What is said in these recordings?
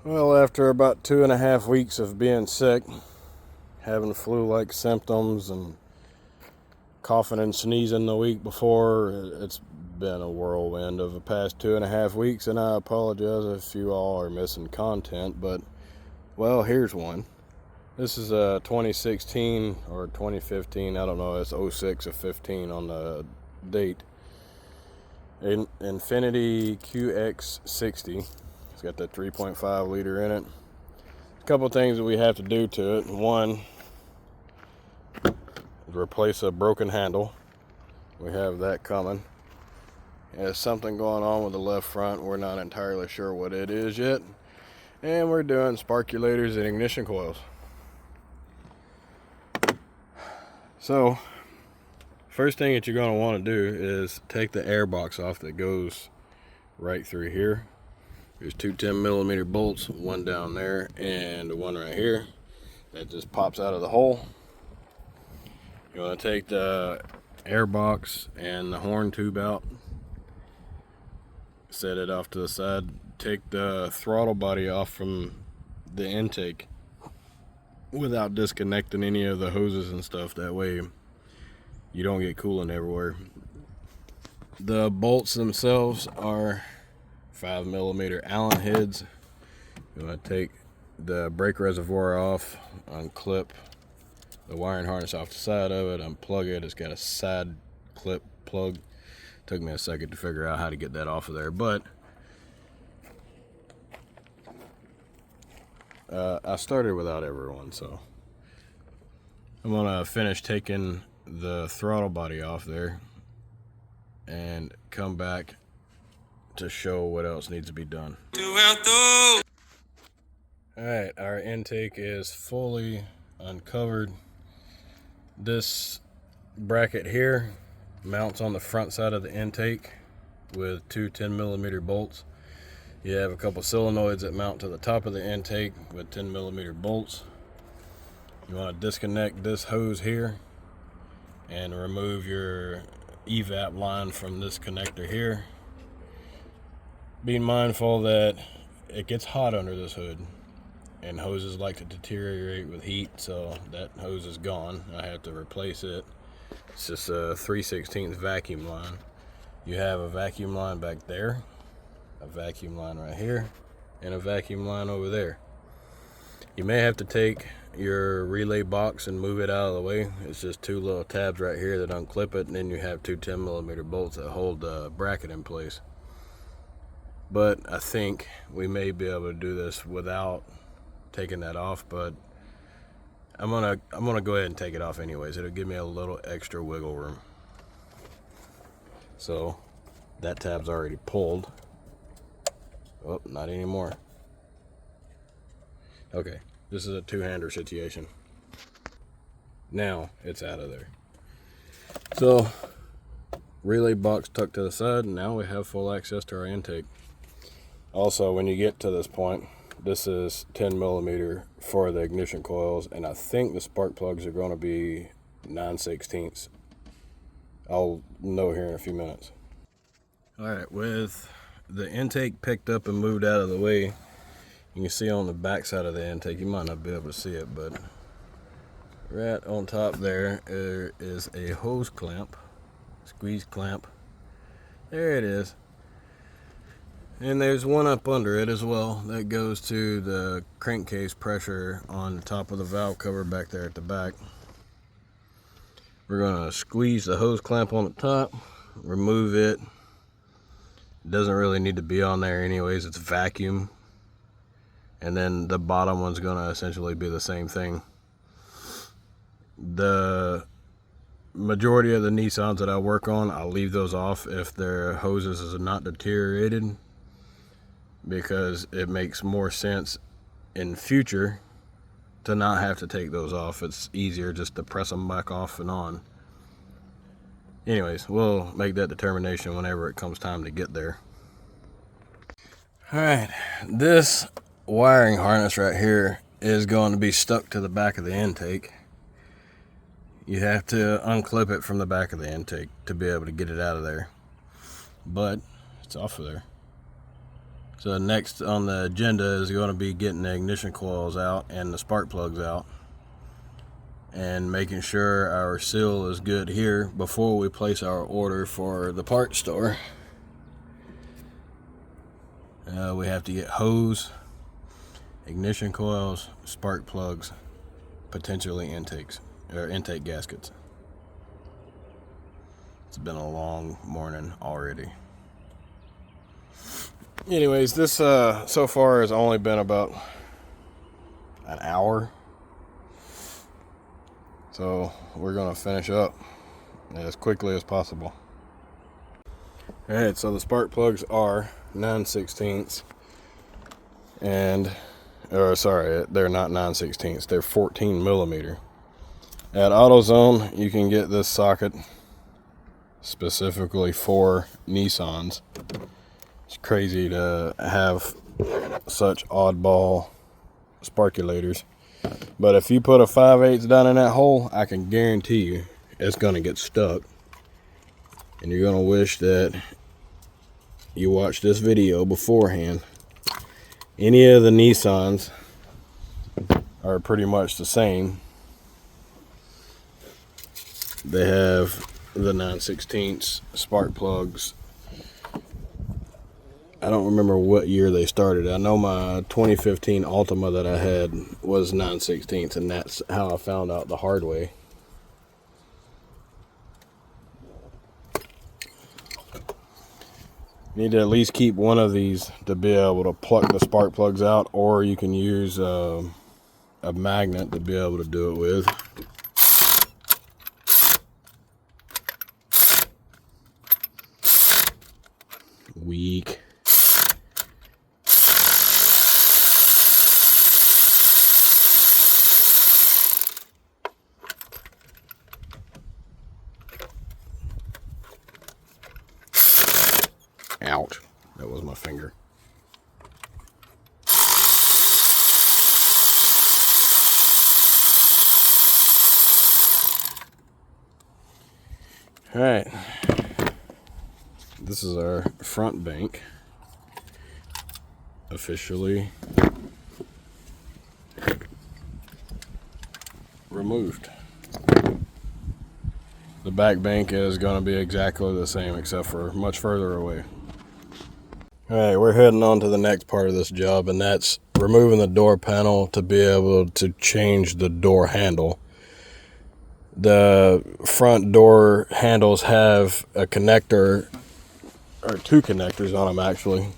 Well, after about 2.5 weeks of being sick, having flu-like symptoms and coughing and sneezing the week before, it's been a whirlwind of the past 2.5 weeks, and I apologize if you all are missing content, but, well, here's one. This is a 2016 or 2015, I don't know, it's 06 or 15 on the date. Infiniti qx60. It's got that 3.5 liter in it. A couple things that we have to do to it. One, replace a broken handle. We have that coming. There's something going on with the left front. We're not entirely sure what it is yet. And we're doing sparkulators and ignition coils. So, first thing that you're going to want to do is take the air box off that goes right through here. There's two 10mm bolts, one down there and one right here that just pops out of the hole. You want to take the air box and the horn tube out, set it off to the side, take the throttle body off from the intake without disconnecting any of the hoses and stuff. That way you don't get coolant everywhere. The bolts themselves are 5mm Allen heads. You want to take the brake reservoir off, unclip the wiring harness off the side of it, unplug it. It's got a side clip plug. Took me a second to figure out how to get that off of there, but I started without everyone, so I'm gonna finish taking the throttle body off there and come back to show what else needs to be done. Alright, our intake is fully uncovered. This bracket here mounts on the front side of the intake with two 10mm bolts. You have a couple solenoids that mount to the top of the intake with 10mm bolts. You want to disconnect this hose here and remove your evap line from this connector here. Being mindful that it gets hot under this hood and hoses like to deteriorate with heat, so that hose is gone. I have to replace it. It's just a 3/16 vacuum line. You have a vacuum line back there, a vacuum line right here, and a vacuum line over there. You may have to take your relay box and move it out of the way. It's just two little tabs right here that unclip it, and then you have two 10mm bolts that hold the bracket in place. But I think we may be able to do this without taking that off, but I'm gonna go ahead and take it off anyways. It'll give me a little extra wiggle room. So that tab's already pulled. Oh, not anymore. Okay, this is a two-hander situation. Now it's out of there. So relay box tucked to the side, and now we have full access to our intake. Also, when you get to this point, this is 10mm for the ignition coils, and I think the spark plugs are going to be 9/16. I'll know here in a few minutes. Alright, with the intake picked up and moved out of the way, you can see on the back side of the intake, you might not be able to see it, but right on top there is a hose clamp, squeeze clamp. There it is. And there's one up under it as well that goes to the crankcase pressure on the top of the valve cover back there at the back. We're going to squeeze the hose clamp on the top, remove it. It doesn't really need to be on there anyways, it's vacuum. And then the bottom one's going to essentially be the same thing. The majority of the Nissans that I work on, I'll leave those off if their hoses is not deteriorated, because it makes more sense in future to not have to take those off. It's easier just to press them back off and on. Anyways, we'll make that determination whenever it comes time to get there. Alright, this wiring harness right here is going to be stuck to the back of the intake. You have to unclip it from the back of the intake to be able to get it out of there. But it's off of there. So next on the agenda is going to be getting the ignition coils out and the spark plugs out, and making sure our seal is good here before we place our order for the parts store. We have to get hose, ignition coils, spark plugs, potentially intakes or intake gaskets. It's been a long morning already. Anyways, this so far has only been about an hour, so we're gonna finish up as quickly as possible. All right, so the spark plugs are 9/16, and sorry, they're not 9/16, they're 14 millimeter. At AutoZone you can get this socket specifically for Nissans. It's crazy to have such oddball sparkulators, but if you put a 5/8 down in that hole, I can guarantee you it's gonna get stuck, and you're gonna wish that you watched this video beforehand. Any of the Nissans are pretty much the same. They have the 9/16 spark plugs. I don't remember what year they started. I know my 2015 Altima that I had was 9/16, and that's how I found out the hard way. You need to at least keep one of these to be able to pluck the spark plugs out, or you can use a magnet to be able to do it with. Weak. Ouch, that was my finger. All right, this is our front bank officially removed. The back bank is going to be exactly the same, except for much further away. All right, we're heading on to the next part of this job, and that's removing the door panel to be able to change the door handle. The front door handles have a connector, or two connectors on them actually.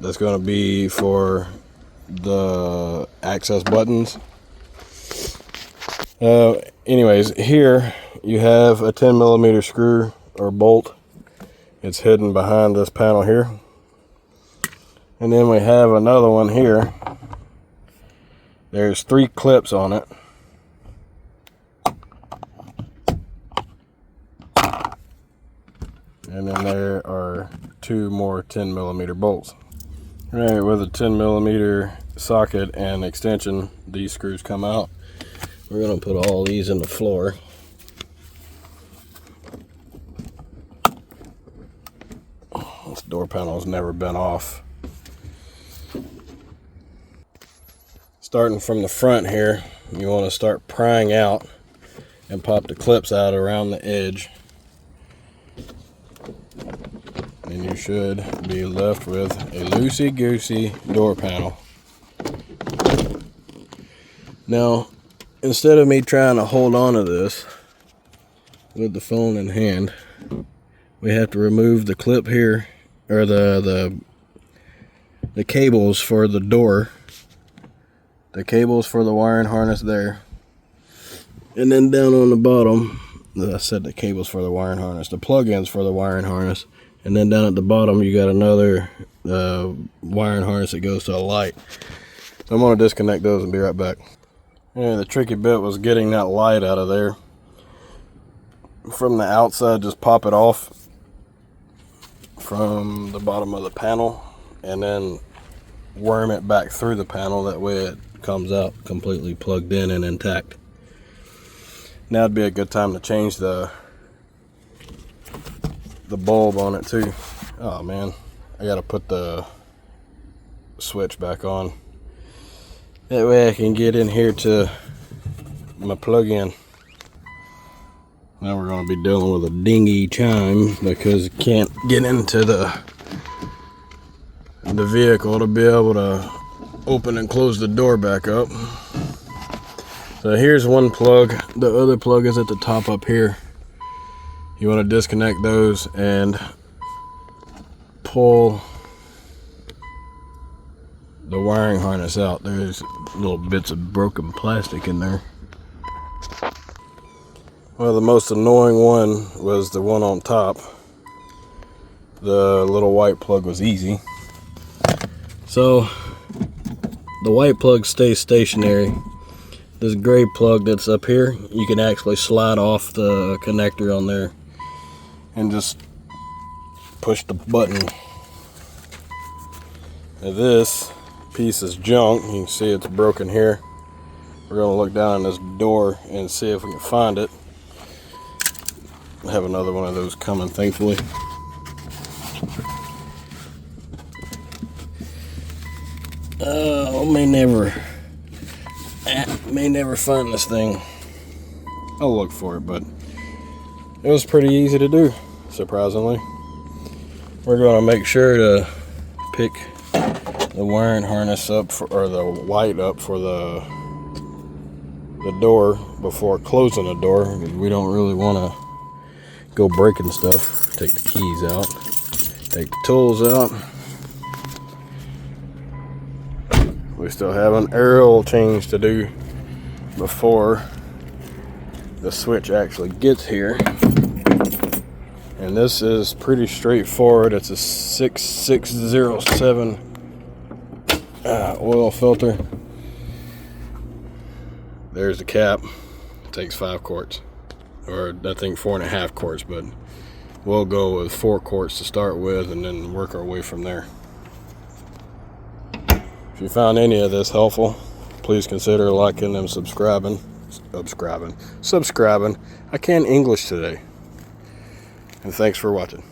That's going to be for the access buttons. Anyways, here you have a 10 millimeter screw or bolt. It's hidden behind this panel here. And then we have another one here. There's 3 clips on it. And then there are 2 more 10 millimeter bolts. All right, with a 10 millimeter socket and extension, these screws come out. We're gonna put all these in the floor. This door panel has never been off. Starting from the front here, you want to start prying out and pop the clips out around the edge. And you should be left with a loosey-goosey door panel. Now, instead of me trying to hold on to this with the phone in hand, we have to remove the clip here, or the cables for the door, the cables for the wiring harness there, and then down on the bottom, I said the cables for the wiring harness, the plug-ins for the wiring harness, and then down at the bottom you got another wiring harness that goes to a light. So I'm going to disconnect those and be right back. Yeah, the tricky bit was getting that light out of there. From the outside, just pop it off from the bottom of the panel and then worm it back through the panel. That way it comes out completely plugged in and intact. Now would be a good time to change the bulb on it too. Oh man, I gotta put the switch back on. That way I can get in here to my plug-in. Now we're going to be dealing with a dingy chime because it can't get into the vehicle to be able to open and close the door back up. So here's one plug. The other plug is at the top up here. You want to disconnect those and pull the wiring harness out. There's little bits of broken plastic in there. Well, the most annoying one was the one on top. The little white plug was easy. So the white plug stays stationary. This gray plug that's up here, you can actually slide off the connector on there and just push the button. And this piece is junk. You can see it's broken here. We're going to look down this door and see if we can find it. I have another one of those coming, thankfully. May never find this thing. I'll look for it, but it was pretty easy to do, surprisingly. We're going to make sure to pick the wiring harness up or the white up for the door before closing the door, because we don't really want to go breaking stuff. Take the keys out, take the tools out. We still have an oil change to do before the switch actually gets here. And this is pretty straightforward. It's a 6607 oil filter. There's the cap. It takes 5 quarts, or I think 4.5 quarts, but we'll go with 4 quarts to start with and then work our way from there. If you found any of this helpful, please consider liking and subscribing. I can't English today. And thanks for watching.